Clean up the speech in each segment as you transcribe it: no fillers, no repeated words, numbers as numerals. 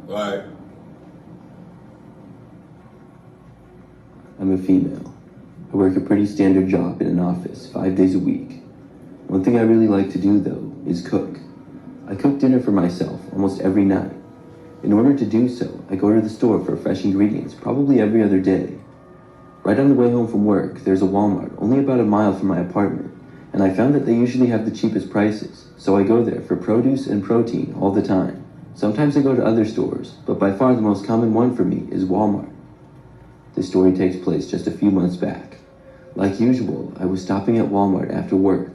Right. I'm a female. I work a pretty standard job in an office 5 days a week. One thing I really like to do, though, is cook. I cook dinner for myself almost every night. In order to do so, I go to the store for fresh ingredients probably every other day. Right on the way home from work, there's a Walmart only about a mile from my apartment, and I found that they usually have the cheapest prices, so I go there for produce and protein all the time. Sometimes I go to other stores, but by far the most common one for me is Walmart. This story takes place just a few months back. Like usual, I was stopping at Walmart after work.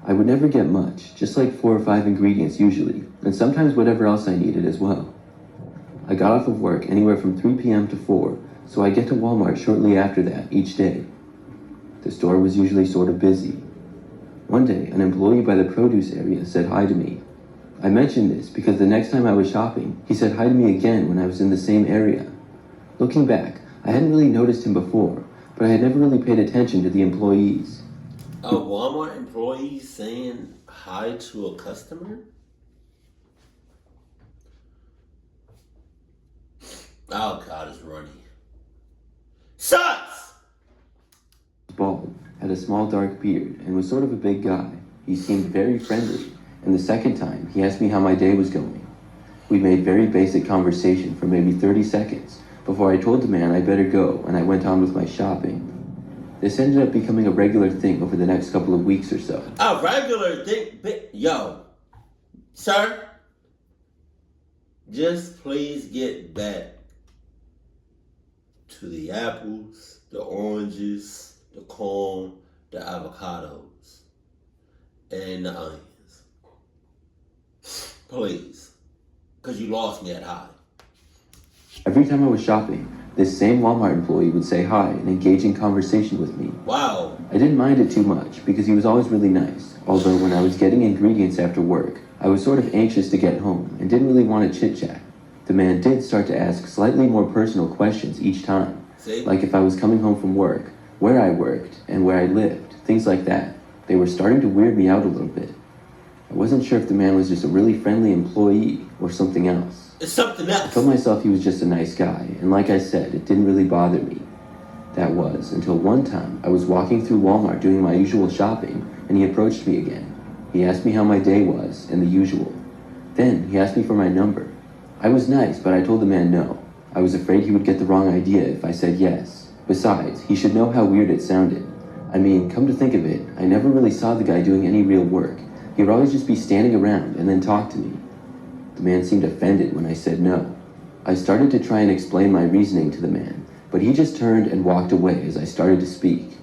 I would never get much, just like 4 or 5 ingredients usually, and sometimes whatever else I needed as well. I got off of work anywhere from 3 p.m. to 4, so I get to Walmart shortly after that each day. The store was usually sort of busy. One day, an employee by the produce area said hi to me. I mentioned this because the next time I was shopping, he said hi to me again when I was in the same area. Looking back, I hadn't really noticed him before, but I had never really paid attention to the employees. A Walmart employee saying hi to a customer? Oh God, it's runny. Sucks! Bald, had a small dark beard, and was sort of a big guy. He seemed very friendly, and the second time, he asked me how my day was going. We made very basic conversation for maybe 30 seconds before I told the man I better go, and I went on with my shopping. This ended up becoming a regular thing over the next couple of weeks or so. A regular thing? Yo, sir, just please get back to the apples, the oranges, the corn, the avocados, and the onions. Please. Because you lost me at high. Every time I was shopping, this same Walmart employee would say hi and engage in conversation with me. Wow. I didn't mind it too much because he was always really nice, although when I was getting ingredients after work, I was sort of anxious to get home and didn't really want to chit-chat. The man did start to ask slightly more personal questions each time, See? like if I was coming home from work, where I worked, and where I lived, things like that. They were starting to weird me out a little bit. I wasn't sure if the man was just a really friendly employee or something else. It's something I else. told myself he was just a nice guy, and like I said, it didn't really bother me. That was until one time I was walking through Walmart doing my usual shopping, and he approached me again. He asked me how my day was, and the usual. Then he asked me for my number. I was nice, but I told the man no. I was afraid he would get the wrong idea if I said yes. Besides, he should know how weird it sounded. I mean, come to think of it, I never really saw the guy doing any real work. He would always just be standing around and then talk to me. The man seemed offended when I said no. I started to try and explain my reasoning to the man, but he just turned and walked away as I started to speak.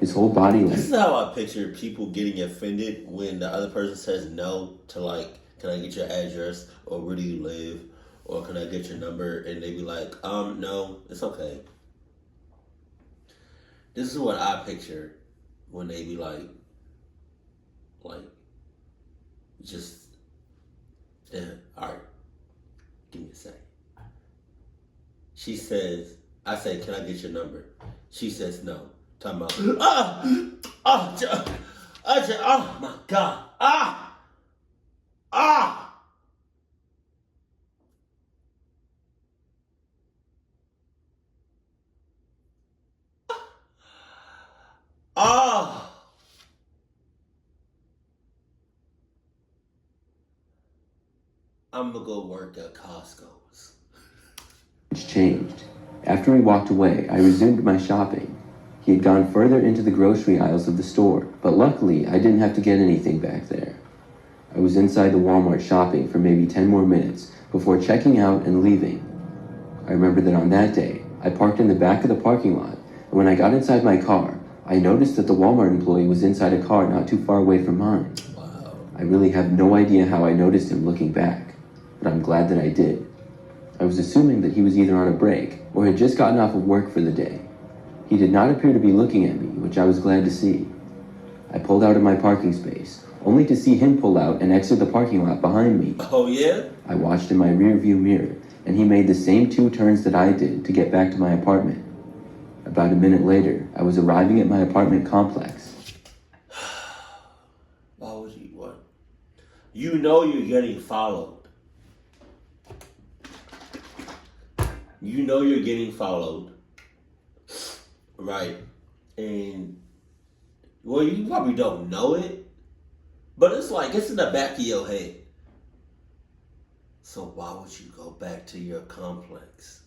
His whole body This language. is how I picture people getting offended when the other person says no to, like, can I get your address, or where do you live, or can I get your number, and they be like, no, it's okay. This is what I picture when they be like, just, all right, give me a sec. She says, I say, can I get your number? She says no. Talking about, oh my God, ah. I'm gonna go work at Costco's. Changed. After he walked away, I resumed my shopping. He had gone further into the grocery aisles of the store, but luckily I didn't have to get anything back there. I was inside the Walmart shopping for maybe 10 more minutes before checking out and leaving. I remember that on that day, I parked in the back of the parking lot, and when I got inside my car, I noticed that the Walmart employee was inside a car not too far away from mine. Wow. I really have no idea how I noticed him looking back, but I'm glad that I did. I was assuming that he was either on a break or had just gotten off of work for the day. He did not appear to be looking at me, which I was glad to see. I pulled out of my parking space, only to see him pull out and exit the parking lot behind me. Oh, yeah? I watched in my rearview mirror, and he made the same 2 turns that I did to get back to my apartment. About a minute later, I was arriving at my apartment complex. Why would you, what? You know you're getting followed. You know you're getting followed, right? And well, you probably don't know it, but it's like it's in the back of your head. So why would you go back to your complex?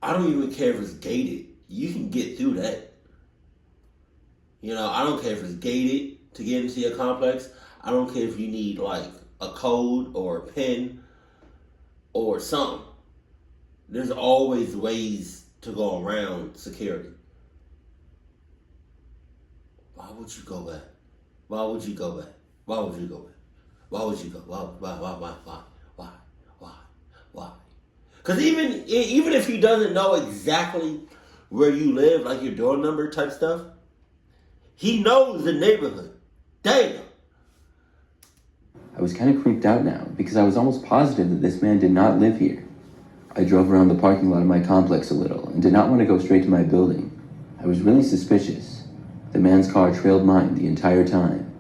I don't even care if it's gated. You can get through that. You know, I don't care if it's gated to get into your complex. I don't care if you need like a code or a pin or something. There's always ways to go around security. Why would you go back? Why would you go back? Why would you go back? Why would you go? Why? Because even if he doesn't know exactly where you live, like your door number type stuff, he knows the neighborhood. Damn. I was kind of creeped out now because I was almost positive that this man did not live here. I drove around the parking lot of my complex a little and did not want to go straight to my building. I was really suspicious. The man's car trailed mine the entire time.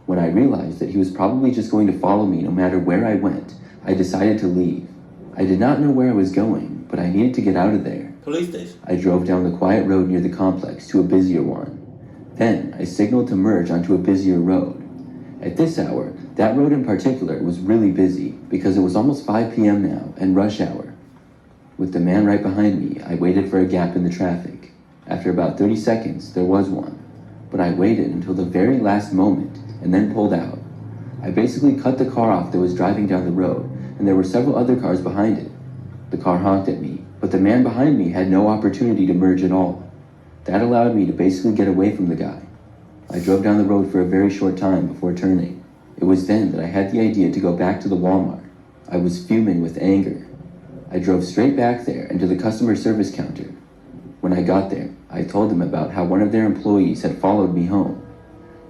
When I realized that he was probably just going to follow me no matter where I went, I decided to leave. I did not know where I was going, but I needed to get out of there. Police station. I drove down the quiet road near the complex to a busier one. Then I signaled to merge onto a busier road. At this hour, that road in particular was really busy because it was almost 5 p.m. now and rush hour. With the man right behind me, I waited for a gap in the traffic. After about 30 seconds, there was one. But I waited until the very last moment and then pulled out. I basically cut the car off that was driving down the road, and there were several other cars behind it. The car honked at me, but the man behind me had no opportunity to merge at all. That allowed me to basically get away from the guy. I drove down the road for a very short time before turning. It was then that I had the idea to go back to the Walmart. I was fuming with anger. I drove straight back there and to the customer service counter. When I got there, I told them about how one of their employees had followed me home.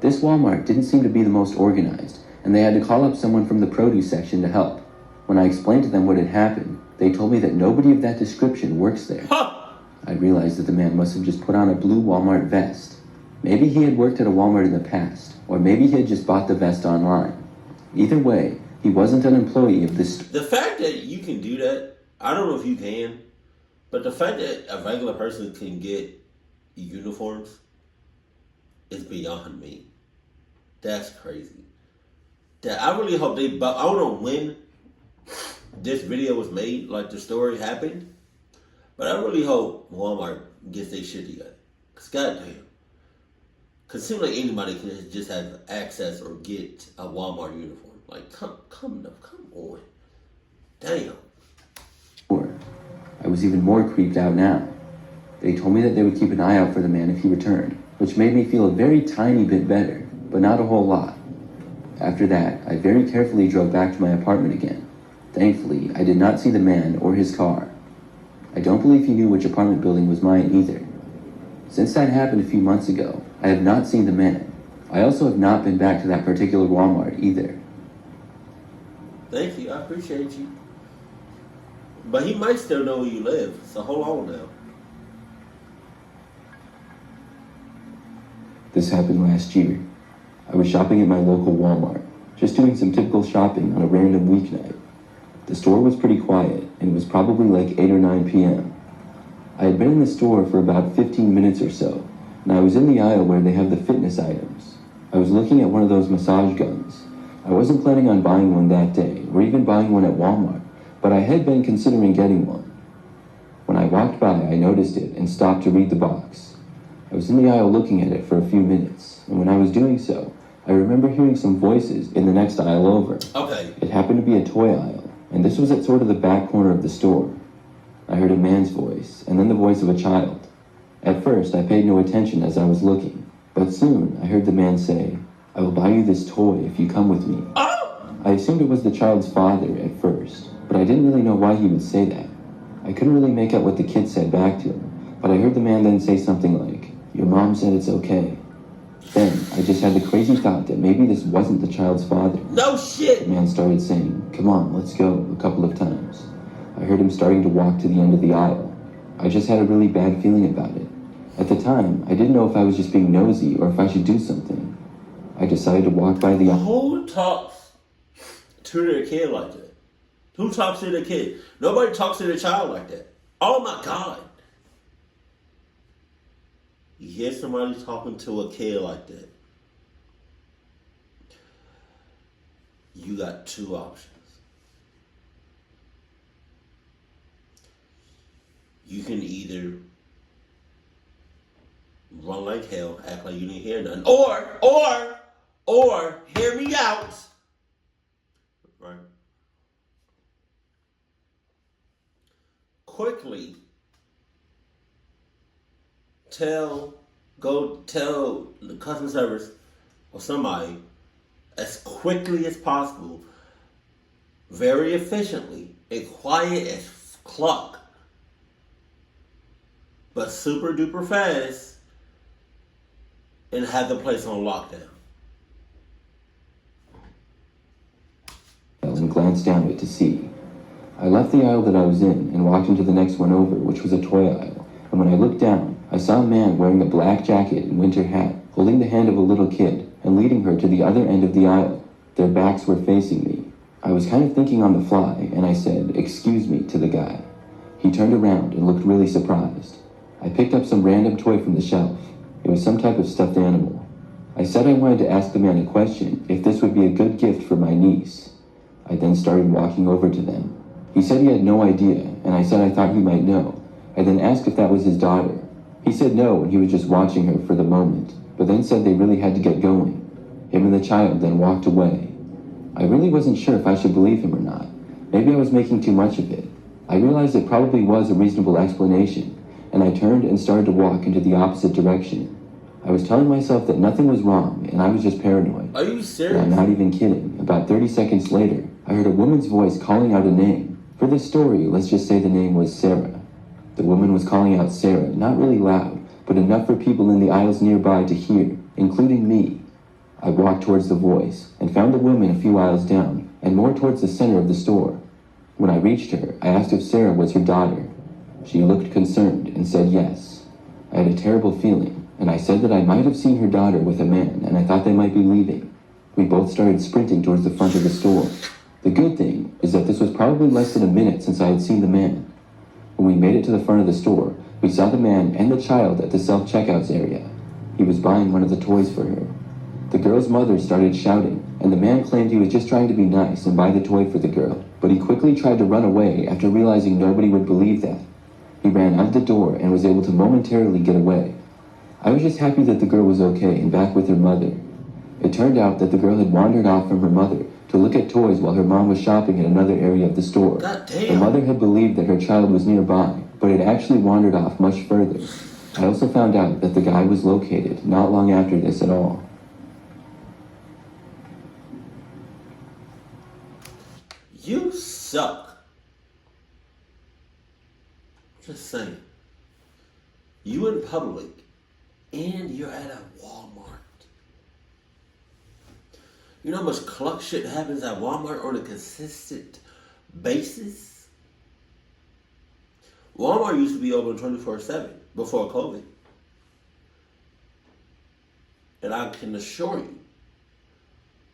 This Walmart didn't seem to be the most organized, and they had to call up someone from the produce section to help. When I explained to them what had happened, they told me that nobody of that description works there. I realized that the man must have just put on a blue Walmart vest. Maybe he had worked at a Walmart in the past, or maybe he had just bought the vest online. Either way, he wasn't an employee of this. The fact that you can do that, I don't know if you can, but the fact that a regular person can get uniforms is beyond me. That's crazy. That I really hope I don't know when this video was made, like the story happened, but I really hope Walmart gets their shit together. Cause goddamn. Cause it seems like anybody can just have access or get a Walmart uniform. Like come on. Damn. I was even more creeped out now. They told me that they would keep an eye out for the man if he returned, which made me feel a very tiny bit better, but not a whole lot. After that, I very carefully drove back to my apartment again. Thankfully, I did not see the man or his car. I don't believe he knew which apartment building was mine either. Since that happened a few months ago, I have not seen the man. I also have not been back to that particular Walmart either. Thank you, I appreciate you. But he might still know where you live, so hold on now. This happened last year. I was shopping at my local Walmart, just doing some typical shopping on a random weeknight. The store was pretty quiet, and it was probably like 8 or 9 p.m. I had been in the store for about 15 minutes or so, and I was in the aisle where they have the fitness items. I was looking at one of those massage guns. I wasn't planning on buying one that day, or even buying one at Walmart, but I had been considering getting one. When I walked by, I noticed it and stopped to read the box. I was in the aisle looking at it for a few minutes, and when I was doing so, I remember hearing some voices in the next aisle over. Okay. It happened to be a toy aisle, and this was at sort of the back corner of the store. I heard a man's voice, and then the voice of a child. At first, I paid no attention as I was looking, but soon I heard the man say, "I will buy you this toy if you come with me." Oh! I assumed it was the child's father at first, but I didn't really know why he would say that. I couldn't really make out what the kid said back to him, but I heard the man then say something like, "Your mom said it's okay." Then, I just had the crazy thought that maybe this wasn't the child's father. No shit! The man started saying, "Come on, let's go," a couple of times. I heard him starting to walk to the end of the aisle. I just had a really bad feeling about it. At the time, I didn't know if I was just being nosy or if I should do something. I decided to walk by the aisle. Who talks to their kid like that? Who talks to their kid? Nobody talks to their child like that. Oh my God. You hear somebody talking to a kid like that, you got two options. You can either run like hell, act like you didn't hear nothing, or hear me out, right? Quickly go tell the customer service or somebody as quickly as possible, very efficiently, and quiet as cluck, but super duper fast, and have the place on lockdown. And glanced down it to see. I left the aisle that I was in and walked into the next one over, which was a toy aisle. And when I looked down, I saw a man wearing a black jacket and winter hat, holding the hand of a little kid and leading her to the other end of the aisle. Their backs were facing me. I was kind of thinking on the fly, and I said, "Excuse me," to the guy. He turned around and looked really surprised. I picked up some random toy from the shelf. It was some type of stuffed animal. I said I wanted to ask the man a question, if this would be a good gift for my niece. I then started walking over to them. He said he had no idea, and I said I thought he might know. I then asked if that was his daughter. He said no, and he was just watching her for the moment, but then said they really had to get going. Him and the child then walked away. I really wasn't sure if I should believe him or not. Maybe I was making too much of it. I realized it probably was a reasonable explanation, and I turned and started to walk into the opposite direction. I was telling myself that nothing was wrong, and I was just paranoid. Are you serious? And I'm not even kidding. About 30 seconds later, I heard a woman's voice calling out a name. For this story, let's just say the name was Sarah. The woman was calling out Sarah, not really loud, but enough for people in the aisles nearby to hear, including me. I walked towards the voice and found the woman a few aisles down and more towards the center of the store. When I reached her, I asked if Sarah was her daughter. She looked concerned and said yes. I had a terrible feeling, and I said that I might have seen her daughter with a man and I thought they might be leaving. We both started sprinting towards the front of the store. The good thing is that this was probably less than a minute since I had seen the man. When we made it to the front of the store, we saw the man and the child at the self-checkouts area. He was buying one of the toys for her. The girl's mother started shouting, and the man claimed he was just trying to be nice and buy the toy for the girl, but he quickly tried to run away after realizing nobody would believe that. He ran out the door and was able to momentarily get away. I was just happy that the girl was okay and back with her mother. It turned out that the girl had wandered off from her mother to look at toys while her mom was shopping in another area of the store. God damn. The mother had believed that her child was nearby, but had actually wandered off much further. I also found out that the guy was located not long after this at all. You suck. Just saying. You in public and you're at a Walmart. You know how much cluck shit happens at Walmart on a consistent basis? Walmart used to be open 24/7 before COVID. And I can assure you,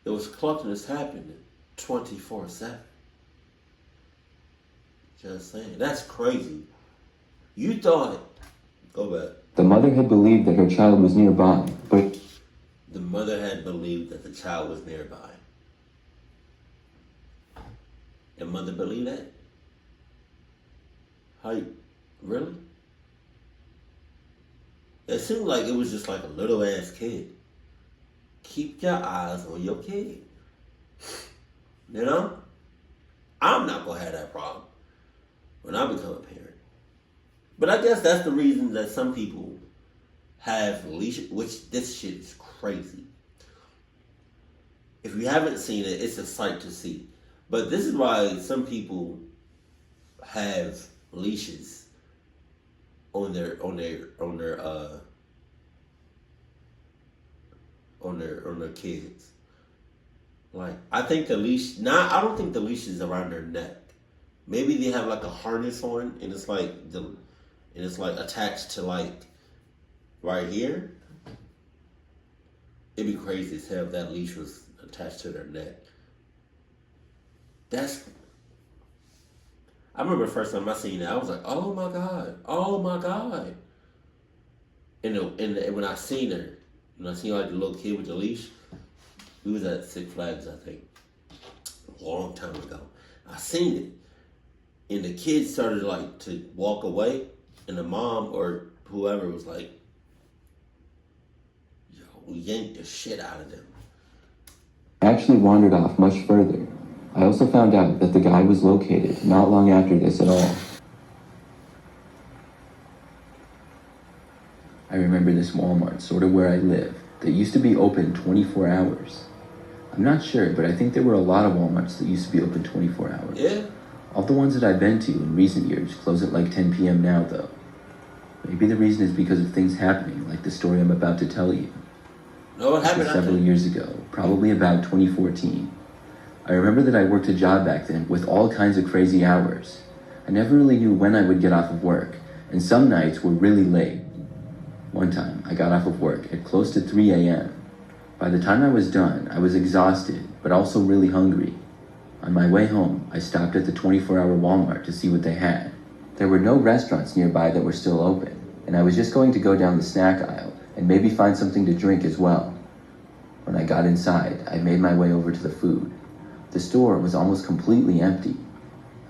there was cluckiness happening 24/7. Just saying. That's crazy. You thought, go back. The mother had believed that her child was nearby, but The mother had believed that the child was nearby. The mother believed that? Really? It seemed like it was just like a little ass kid. Keep your eyes on your kid. You know? I'm not going to have that problem when I become a parent. But I guess that's the reason that some people have leashes, which this shit is crazy. If you haven't seen it, it's a sight to see. But this is why some people have leashes on their kids. Like, I think the leash, I don't think the leash is around their neck. Maybe they have like a harness on and it's like attached to like right here. It'd be crazy as hell if that leash was attached to their neck. I remember the first time I seen that, I was like, oh my God, oh my God. And when I seen her, when I seen like the little kid with the leash, we was at Six Flags, I think, a long time ago. I seen it, and the kid started like to walk away, and the mom or whoever was like, yo, we yanked the shit out of them. I actually wandered off much further. I also found out that the guy was located not long after this at all. I remember this Walmart, sort of where I live, that used to be open 24 hours. I'm not sure, but I think there were a lot of Walmarts that used to be open 24 hours. Yeah. All the ones that I've been to in recent years close at like 10 p.m. now, though. Maybe the reason is because of things happening, like the story I'm about to tell you. No, what This happened was several years ago, probably about 2014. I remember that I worked a job back then with all kinds of crazy hours. I never really knew when I would get off of work, and some nights were really late. One time, I got off of work at close to 3 a.m. By the time I was done, I was exhausted, but also really hungry. On my way home, I stopped at the 24-hour Walmart to see what they had. There were no restaurants nearby that were still open, and I was just going to go down the snack aisle and maybe find something to drink as well. When I got inside, I made my way over to the food. The store was almost completely empty.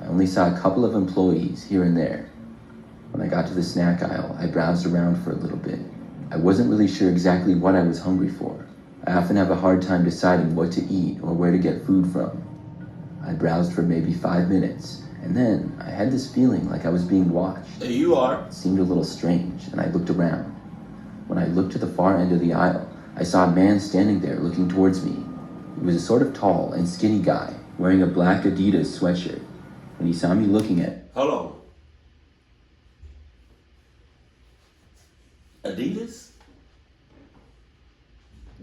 I only saw a couple of employees here and there. When I got to the snack aisle, I browsed around for a little bit. I wasn't really sure exactly what I was hungry for. I often have a hard time deciding what to eat or where to get food from. I browsed for maybe 5 minutes, and then I had this feeling like I was being watched. There you are. It seemed a little strange, and I looked around. When I looked to the far end of the aisle, I saw a man standing there looking towards me. He was a sort of tall and skinny guy, wearing a black Adidas sweatshirt. When he saw me looking at... Hold on. Adidas?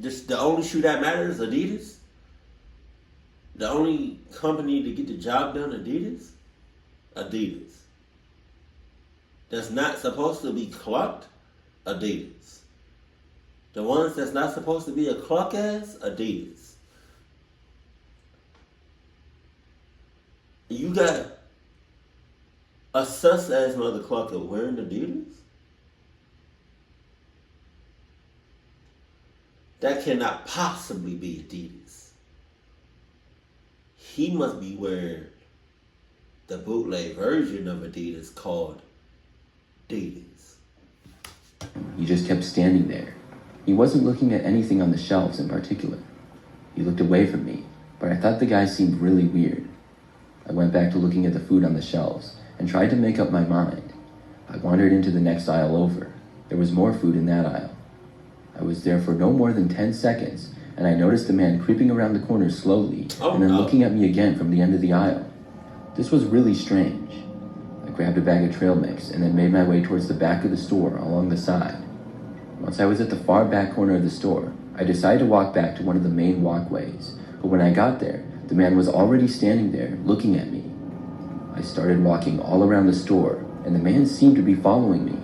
Just the only shoe that matters, Adidas? The only company to get the job done, Adidas? Adidas. That's not supposed to be clucked, Adidas. The ones that's not supposed to be a cluck ass, Adidas. You got a sus ass mother clucker wearing Adidas? That cannot possibly be Adidas. He must be wearing the bootleg version of Adidas called Adidas. He just kept standing there. He wasn't looking at anything on the shelves in particular. He looked away from me, but I thought the guy seemed really weird. I went back to looking at the food on the shelves and tried to make up my mind. I wandered into the next aisle over. There was more food in that aisle. I was there for no more than 10 seconds, and I noticed the man creeping around the corner slowly and then looking at me again from the end of the aisle. This was really strange. I grabbed a bag of trail mix and then made my way towards the back of the store along the side. Once I was at the far back corner of the store, I decided to walk back to one of the main walkways, but when I got there, the man was already standing there looking at me. I started walking all around the store, and the man seemed to be following me.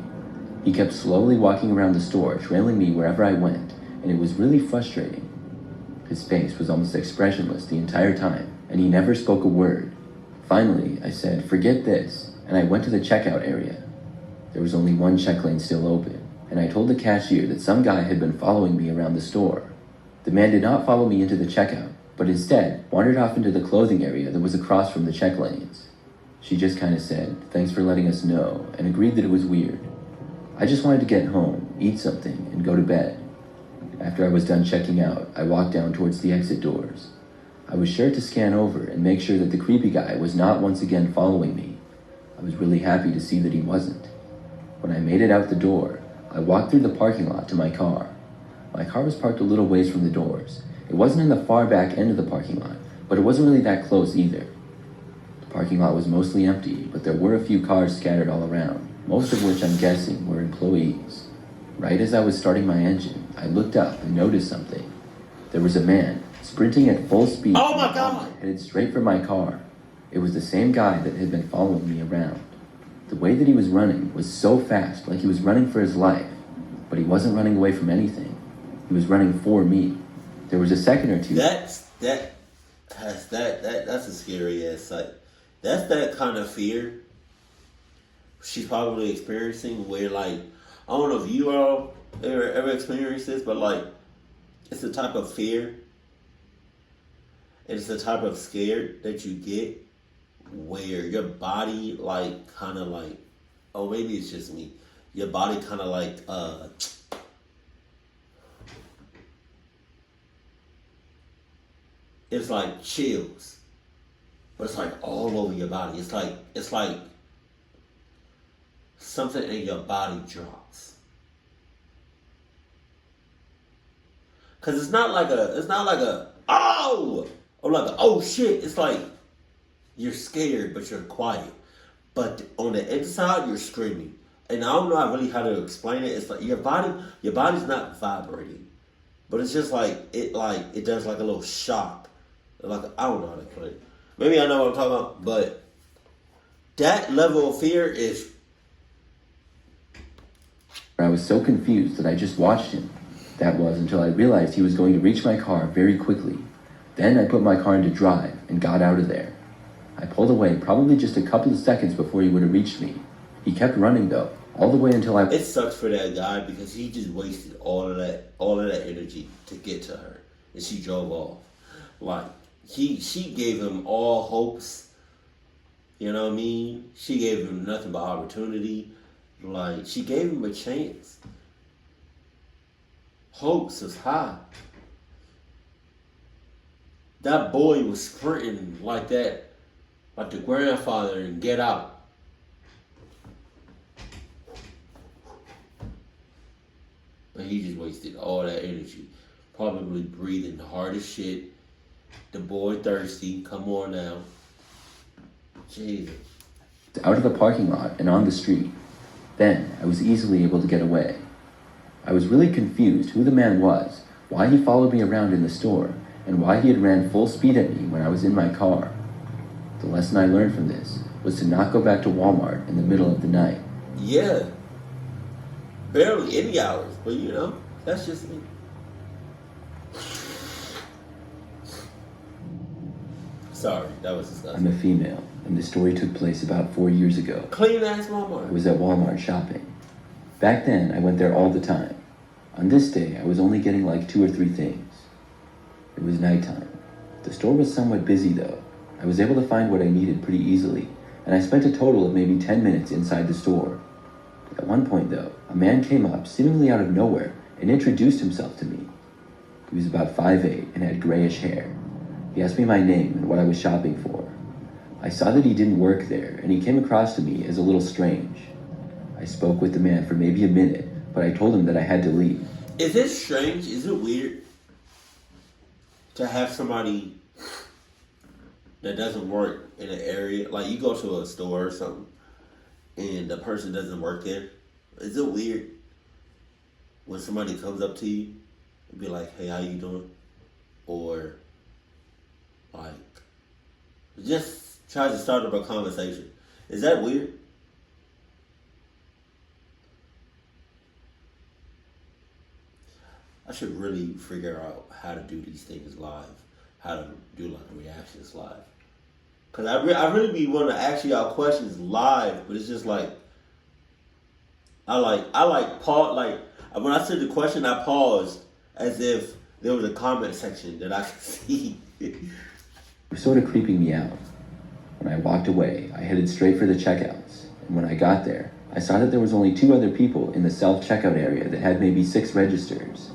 He kept slowly walking around the store, trailing me wherever I went, and it was really frustrating. His face was almost expressionless the entire time, and he never spoke a word. Finally, I said, "Forget this," and I went to the checkout area. There was only one check lane still open, and I told the cashier that some guy had been following me around the store. The man did not follow me into the checkout, but instead wandered off into the clothing area that was across from the check lanes. She just kind of said, "Thanks for letting us know," and agreed that it was weird. I just wanted to get home, eat something, and go to bed. After I was done checking out, I walked down towards the exit doors. I was sure to scan over and make sure that the creepy guy was not once again following me. I was really happy to see that he wasn't. When I made it out the door, I walked through the parking lot to my car. My car was parked a little ways from the doors. It wasn't in the far back end of the parking lot, but it wasn't really that close either. The parking lot was mostly empty, but there were a few cars scattered all around, most of which I'm guessing were employees. Right as I was starting my engine, I looked up and noticed something. There was a man sprinting at full speed. Oh my God! Headed straight for my car. It was the same guy that had been following me around. The way that he was running was so fast, like he was running for his life, but he wasn't running away from anything. He was running for me. There was a second or two. That's a scary ass sight. That's that kind of fear she's probably experiencing where like, I don't know if you all ever experienced this, but like, it's the type of fear and it's the type of scared that you get where your body like kind of like, oh maybe it's just me, your body kind of like it's like chills, but it's like all over your body. It's like something in your body drops. Cause it's not like a oh or like a oh shit. It's like you're scared but you're quiet. But on the inside you're screaming. And I don't know really how to explain it. It's like your body's not vibrating. But it's just like it does like a little shock. Like I don't know how to explain it. Maybe I know what I'm talking about, but that level of fear is. I was so confused that I just watched him. That was until I realized he was going to reach my car very quickly. Then I put my car into drive and got out of there. I pulled away probably just a couple of seconds before he would have reached me. He kept running though, all the way until I... It sucks for that guy because he just wasted all of that energy to get to her. And she drove off. Like, she gave him all hopes. You know what I mean? She gave him nothing but opportunity. Like, she gave him a chance. Hopes was high. That boy was sprinting like that, like the grandfather in Get Out. But he just wasted all that energy. Probably breathing hard as shit. The boy thirsty. Come on now. Jesus. Out of the parking lot and on the street. Then I was easily able to get away. I was really confused who the man was, why he followed me around in the store, and why he had ran full speed at me when I was in my car. The lesson I learned from this was to not go back to Walmart in the middle of the night. Yeah. Barely any hours, but you know, that's just me. Sorry, that was disgusting. I'm a female, and the story took place about 4 years ago. Clean ass Walmart. I was at Walmart shopping. Back then, I went there all the time. On this day, I was only getting like 2 or 3 things. It was nighttime. The store was somewhat busy though. I was able to find what I needed pretty easily, and I spent a total of maybe 10 minutes inside the store. At one point though, a man came up seemingly out of nowhere and introduced himself to me. He was about 5'8" and had grayish hair. He asked me my name and what I was shopping for. I saw that he didn't work there, and he came across to me as a little strange. I spoke with the man for maybe a minute, but I told him that I had to leave. Is it strange? Is it weird to have somebody that doesn't work in an area? Like you go to a store or something and the person doesn't work there. Is it weird when somebody comes up to you and be like, hey, how you doing? Or like just tries to start up a conversation. Is that weird? I should really figure out how to do these things live. How to do like reactions live. Cause I really be wanting to ask y'all questions live, but it's just like I like pause, like when I said the question I paused as if there was a comment section that I could see. It was sort of creeping me out. When I walked away, I headed straight for the checkouts, and when I got there, I saw that there was only 2 other people in the self-checkout area that had maybe 6 registers.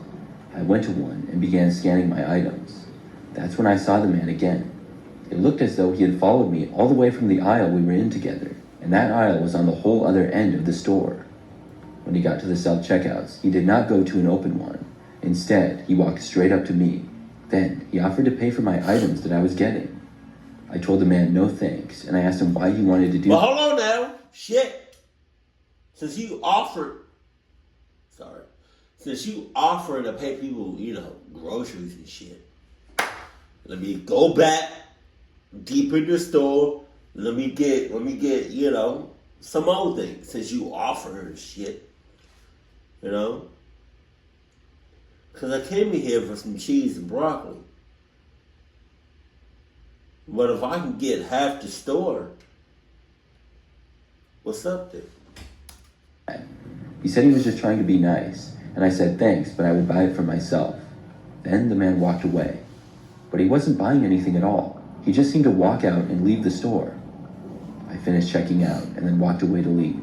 I went to one and began scanning my items. That's when I saw the man again. It looked as though he had followed me all the way from the aisle we were in together, and that aisle was on the whole other end of the store. When he got to the self-checkouts, he did not go to an open one. Instead, he walked straight up to me. Then, he offered to pay for my items that I was getting. I told the man no thanks, and I asked him why he wanted to do... Well, hold on now. Shit. Since you offered to pay people, you know, groceries and shit, let me go back deep in the store. Let me get, you know, some old things since you offer shit, you know? Because I came in here for some cheese and broccoli. But if I can get half the store, what's up there? He said he was just trying to be nice, and I said thanks, but I would buy it for myself. Then the man walked away. But he wasn't buying anything at all. He just seemed to walk out and leave the store. I finished checking out and then walked away to leave.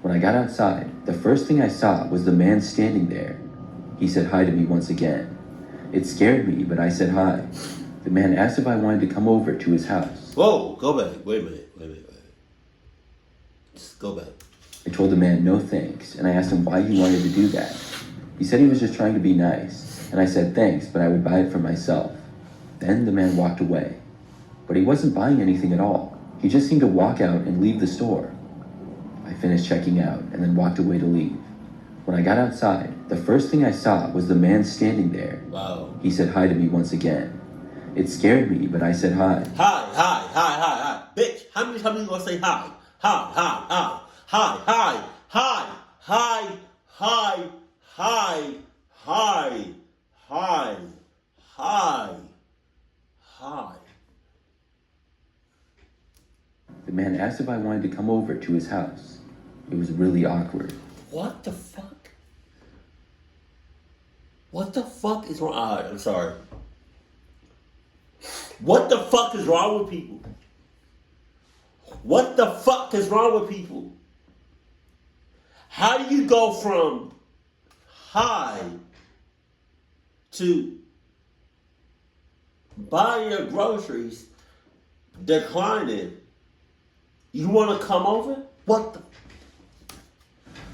When I got outside, the first thing I saw was the man standing there. He said hi to me once again. It scared me, but I said hi. The man asked if I wanted to come over to his house. Whoa, go back. Wait a minute. Just go back. I told the man no thanks, and I asked him why he wanted to do that. He said he was just trying to be nice, and I said thanks, but I would buy it for myself. Then the man walked away. But he wasn't buying anything at all. He just seemed to walk out and leave the store. I finished checking out and then walked away to leave. When I got outside, the first thing I saw was the man standing there. Wow. He said hi to me once again. It scared me, but I said hi. Hi. Bitch, how many times are you gonna say hi? Hi. The man asked if I wanted to come over to his house. It was really awkward. What the fuck? What the fuck is wrong? Alright, I'm sorry. What the fuck is wrong with people? What the fuck is wrong with people? How do you go from high to buying your groceries, declining? You want to come over? What the?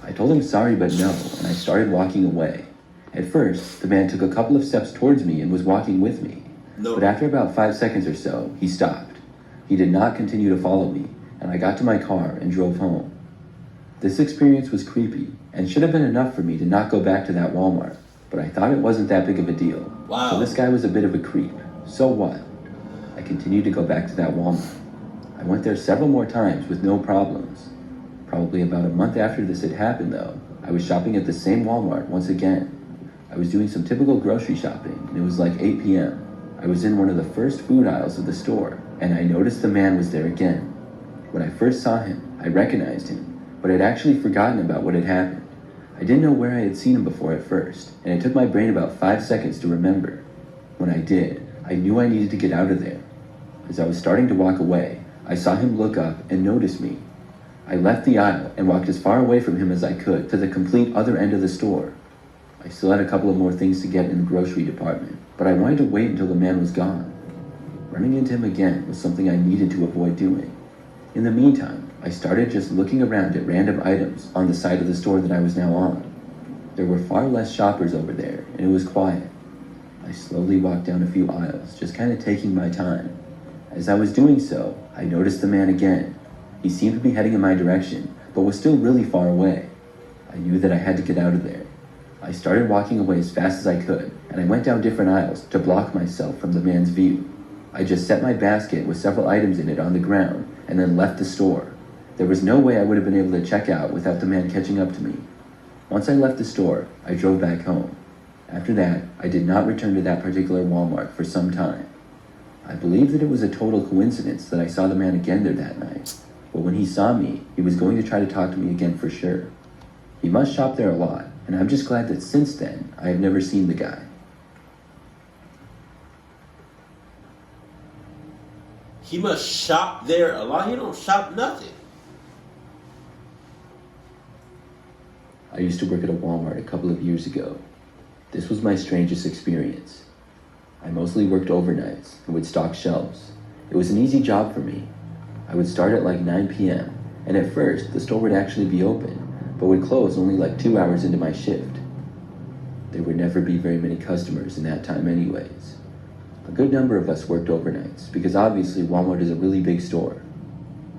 I told him sorry but no, and I started walking away. At first, the man took a couple of steps towards me and was walking with me. No. But after about 5 seconds or so, he stopped. He did not continue to follow me, and I got to my car and drove home. This experience was creepy, and should have been enough for me to not go back to that Walmart, but I thought it wasn't that big of a deal. Wow. So this guy was a bit of a creep. So what? I continued to go back to that Walmart. I went there several more times with no problems. Probably about a month after this had happened, though, I was shopping at the same Walmart once again. I was doing some typical grocery shopping, and it was like 8 p.m. I was in one of the first food aisles of the store, and I noticed the man was there again. When I first saw him, I recognized him, but I'd actually forgotten about what had happened. I didn't know where I had seen him before at first, and it took my brain about 5 seconds to remember. When I did, I knew I needed to get out of there. As I was starting to walk away, I saw him look up and notice me. I left the aisle and walked as far away from him as I could to the complete other end of the store. I still had a couple of more things to get in the grocery department, but I wanted to wait until the man was gone. Running into him again was something I needed to avoid doing. In the meantime, I started just looking around at random items on the side of the store that I was now on. There were far less shoppers over there, and it was quiet. I slowly walked down a few aisles, just kind of taking my time. As I was doing so, I noticed the man again. He seemed to be heading in my direction, but was still really far away. I knew that I had to get out of there. I started walking away as fast as I could, and I went down different aisles to block myself from the man's view. I just set my basket with several items in it on the ground, and then left the store. There was no way I would have been able to check out without the man catching up to me. Once I left the store, I drove back home. After that, I did not return to that particular Walmart for some time. I believe that it was a total coincidence that I saw the man again there that night, but when he saw me, he was going to try to talk to me again for sure. He must shop there a lot, and I'm just glad that since then, I have never seen the guy. He must shop there a lot. He don't shop nothing. I used to work at a Walmart a couple of years ago. This was my strangest experience. I mostly worked overnights and would stock shelves. It was an easy job for me. I would start at like 9 p.m., and at first, the store would actually be open, but would close only like 2 hours into my shift. There would never be very many customers in that time anyways. A good number of us worked overnights, because obviously Walmart is a really big store.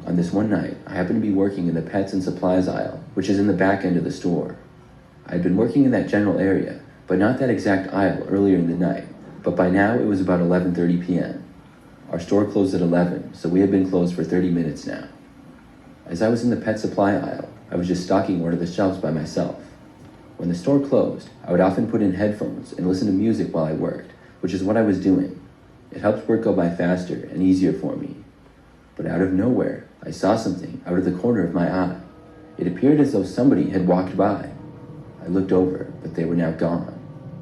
On this one night, I happened to be working in the pets and supplies aisle, which is in the back end of the store. I had been working in that general area, but not that exact aisle earlier in the night, but by now it was about 11:30 p.m. Our store closed at 11, so we had been closed for 30 minutes now. As I was in the pet supply aisle, I was just stocking one of the shelves by myself. When the store closed, I would often put in headphones and listen to music while I worked, which is what I was doing. It helped work go by faster and easier for me. But out of nowhere, I saw something out of the corner of my eye. It appeared as though somebody had walked by. I looked over, but they were now gone.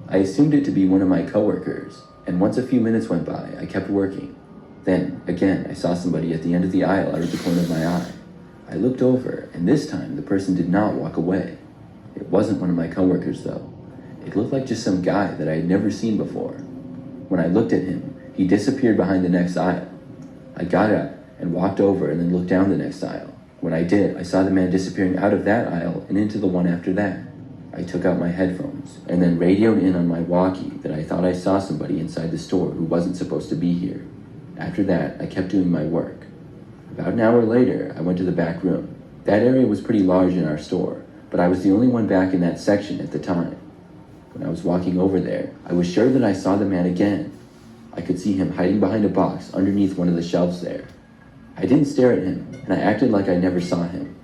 I assumed it to be one of my coworkers, and once a few minutes went by, I kept working. Then, again, I saw somebody at the end of the aisle out of the corner of my eye. I looked over, and this time the person did not walk away. It wasn't one of my coworkers, though. It looked like just some guy that I had never seen before. When I looked at him, he disappeared behind the next aisle. I got up and walked over and then looked down the next aisle. When I did, I saw the man disappearing out of that aisle and into the one after that. I took out my headphones and then radioed in on my walkie that I thought I saw somebody inside the store who wasn't supposed to be here. After that, I kept doing my work. About an hour later, I went to the back room. That area was pretty large in our store, but I was the only one back in that section at the time. When I was walking over there, I was sure that I saw the man again. I could see him hiding behind a box underneath one of the shelves there. I didn't stare at him, and I acted like I never saw him.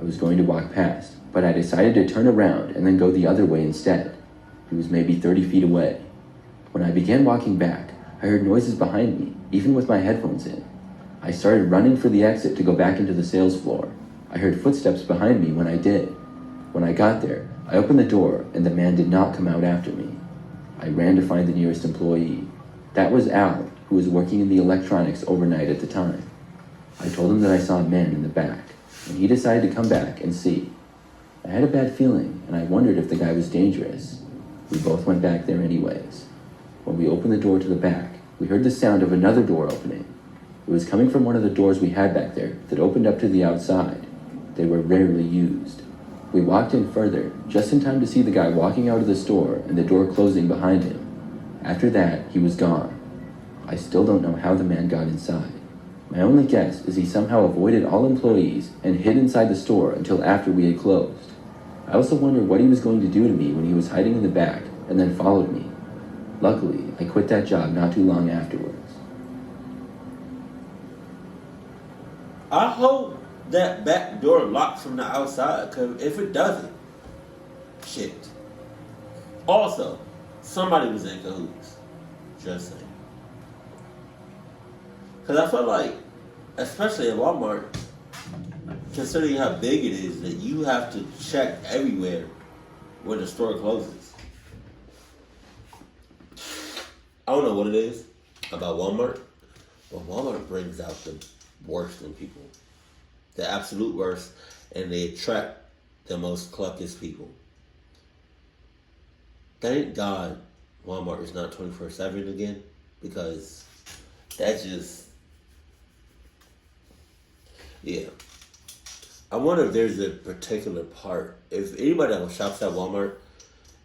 I was going to walk past, but I decided to turn around and then go the other way instead. He was maybe 30 feet away. When I began walking back, I heard noises behind me, even with my headphones in. I started running for the exit to go back into the sales floor. I heard footsteps behind me when I did. When I got there, I opened the door, and the man did not come out after me. I ran to find the nearest employee. That was Al, who was working in the electronics overnight at the time. I told him that I saw a man in the back, and he decided to come back and see. I had a bad feeling, and I wondered if the guy was dangerous. We both went back there anyways. When we opened the door to the back, we heard the sound of another door opening. It was coming from one of the doors we had back there that opened up to the outside. They were rarely used. We walked in further, just in time to see the guy walking out of the store and the door closing behind him. After that, he was gone. I still don't know how the man got inside. My only guess is he somehow avoided all employees and hid inside the store until after we had closed. I also wonder what he was going to do to me when he was hiding in the back and then followed me. Luckily, I quit that job not too long afterwards. I hope that back door locks from the outside, because if it doesn't, shit. Also, somebody was in cahoots. Just saying. Because I feel like, especially at Walmart, considering how big it is, that you have to check everywhere when the store closes. I don't know what it is about Walmart, but Walmart brings out the worst in people. The absolute worst, and they attract the most cluckiest people. Thank God Walmart is not 24/7 again, because that just, yeah. I wonder if there's a particular part, if anybody that shops at Walmart,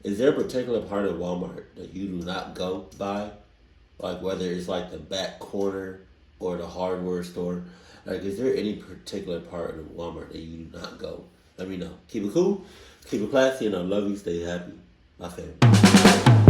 is there a particular part of Walmart that you do not go by? Like whether it's like the back corner or the hardware store. Like, is there any particular part of Walmart that you do not go? Let me know. Keep it cool, keep it classy, and I love you. Stay happy. My family.